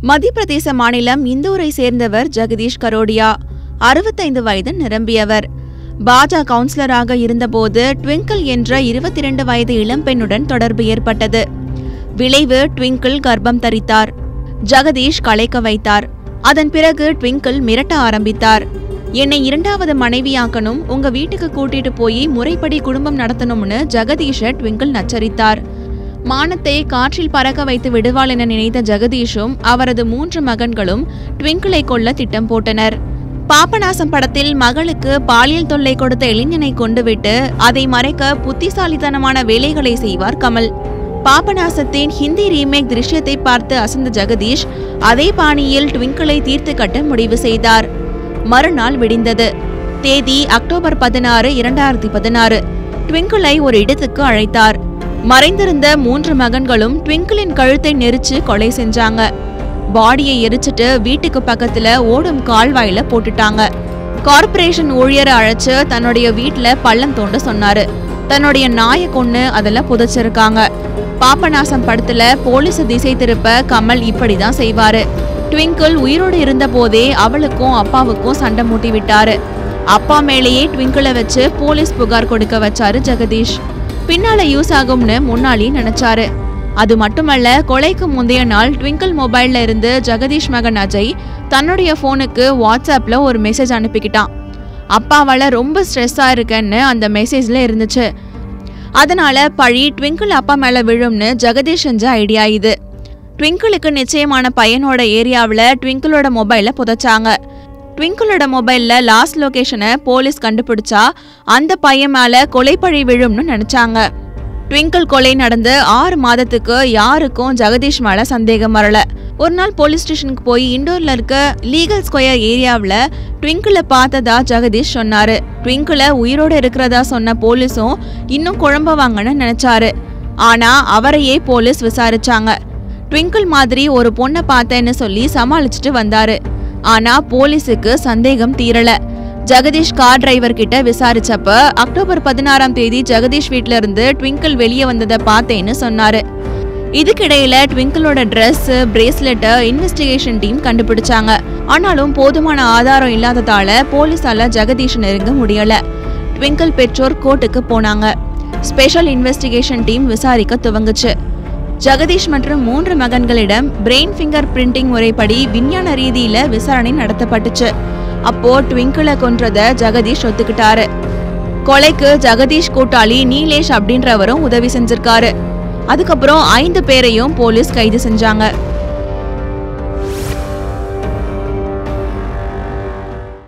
மத்திய பிரதேச மாநிலம் இந்தூரை சேர்ந்தவர் ஜெகதீஷ் கரோடியா. 65 வயது நிரம்பியவர். பாஜக கவுன்சிலராக இருந்தபோது ட்விங்கிள் என்ற 22 வயது இளம்பெண்ணுடன் தொடர்பு ஏற்பட்டது. விளைவு ட்விங்கிள் கர்ப்பம் தரித்தார். ஜெகதீஷ் கலைக்க வைத்தார். அதன் பிறகு ட்விங்கிள் மிரட்ட ஆரம்பித்தார். என்னை 2வது மனைவியாக்கணும், உங்க வீட்டுக்கு கூட்டிட்டு போய் முறைப்படி குடும்பம் நடத்தணும்னு ஜெகதீஷை ட்விங்கிள் நச்சரித்தார். மானத்தை காற்றில் பறக்க வைத்து விடுவாள் என நினைத்த ஜெகதீஷும் அவரது 3 மகன்களும் ட்விங்கிளை கொல்ல திட்டம் போட்டனர். பாபநாசம் படத்தில் மகளுக்கு பாலியல் தொல்லை கொடுத்த இளைஞனை கொண்டுவிட்டு அதை மறைக்க புத்திசாலித்தனமான வேலைகளை செய்வார் கமல். பாபநாசத்தின் ஹிந்தி ரீமேக் திருஷ்யத்தை பார்த்து அசந்த ஜெகதீஷ் அதே பாணியில் ட்விங்கிளை தீர்த்து கட்ட முடிவு செய்தார். மறுநாள் விடிந்தது. தேதி அக்டோபர் 16, 2016. ட்விங்கிளை ஒரு இடத்துக்கு அழைத்தார். மறைந்திருந்த 3 மகன்களும் ட்விங்கிளின் கழுத்தை நெரிச்சு கொலை செஞ்சாங்க. பாடியை எரிச்சிட்டு வீட்டுக்கு பக்கத்துல ஓடும் கால்வாயில போட்டுட்டாங்க. கார்ப்பரேஷன் ஊழியரை அழைச்சு தன்னுடைய வீட்டுல பள்ளம் தோண்ட சொன்னாரு. தன்னுடைய நாயை கொன்னு அதில் புதைச்சிருக்காங்க. பாபநாசம் படத்துல போலீஸ் திசை திருப்ப கமல் இப்படிதான் செய்வாரு. ட்விங்கிள் உயிரோடு இருந்த போதே அவளுக்கும் அப்பாவுக்கும் சண்டை மூட்டி விட்டாரு. அப்பா மேலேயே ட்விங்கிளை வச்சு போலீஸ் புகார் கொடுக்க வச்சாரு ஜெகதீஷ். பின்னால யூஸ் ஆகும்னு முன்னாலே நினைச்சாரு. அது மட்டுமல்ல, கொலைக்கு முந்தைய நாள் ட்விங்கிள் மொபைல்ல இருந்து ஜெகதீஷ் மகன் அஜய் தன்னுடைய போனுக்கு வாட்ஸ்அப்ல ஒரு மெசேஜ் அனுப்பிக்கிட்டான். அப்பாவால ரொம்ப ஸ்ட்ரெஸ்ஸா இருக்கேன்னு அந்த மெசேஜ்ல இருந்துச்சு. அதனால பழி ட்விங்கிள் அப்பா மேல விழும்னு ஜெகதீஷ் செஞ்ச ஐடியா இது. ட்விங்கிளுக்கு நிச்சயமான பையனோட ஏரியாவில் ட்விங்கிளோட மொபைல புதைச்சாங்க. ட்விங்கிளோட மொபைல்ல லாஸ்ட் லொகேஷனை போலீஸ் கண்டுபிடிச்சா அந்த பையன் மேல கொலைப்பழி விழும்னு நினைச்சாங்க. ட்விங்கிள் கொலை நடந்து 6 மாதத்துக்கு யாருக்கும் ஜெகதீஷ் மேல சந்தேகம் வரல. ஒரு நாள் போலீஸ் ஸ்டேஷனுக்கு போய் இண்டோர்ல இருக்க லீகல் ஸ்கொயர் ஏரியாவில் ட்விங்கிளை பார்த்ததா ஜெகதீஷ் சொன்னாரு. ட்விங்கிளை உயிரோடு இருக்கிறதா சொன்ன போலீஸும் இன்னும் குழம்புவாங்கன்னு நினைச்சாரு. ஆனா அவரையே போலீஸ் விசாரிச்சாங்க. ட்விங்கிள் மாதிரி ஒரு பொண்ணை பார்த்தேன்னு சொல்லி சமாளிச்சுட்டு வந்தாரு. ஆனா போலீஸுக்கு சந்தேகம் தீரல. ஜெகதீஷ் கார் டிரைவர் கிட்ட விசாரிச்சப்ப அக்டோபர் 16ஆம் தேதி ஜெகதீஷ் வீட்ல இருந்து ட்விங்கிள் வெளியே வந்ததை பார்த்தேன்னு சொன்னாரு. இதுக்கிடையில ட்விங்கிளோட ட்ரெஸ், பிரேஸ்லெட் இன்வெஸ்டிகேஷன் டீம் கண்டுபிடிச்சாங்க. ஆனாலும் போதுமான ஆதாரம் இல்லாததால போலீஸால ஜெகதீஷ் நெருங்க முடியல. ட்விங்கிள் பெற்றோர் கோர்ட்டுக்கு போனாங்க. ஸ்பெஷல் இன்வெஸ்டிகேஷன் டீம் விசாரிக்க துவங்குச்சு. ஜெகதீஷ் மற்றும் 3 மகன்களிடம் பிரெயின் ஃபிங்கர் பிரிண்டிங் முறைப்படி விஞ்ஞான ரீதியில விசாரணை நடத்தப்பட்டுச்சு. அப்போ ட்விங்கிளை கொன்றத ஜெகதீஷ் ஒத்துக்கிட்டாரு. கொலைக்கு ஜெகதீஷ் கூட்டாளி நீலேஷ் அப்படின்றவரும் உதவி செஞ்சிருக்காரு. அதுக்கப்புறம் 5 பேரையும் போலீஸ் கைது செஞ்சாங்க.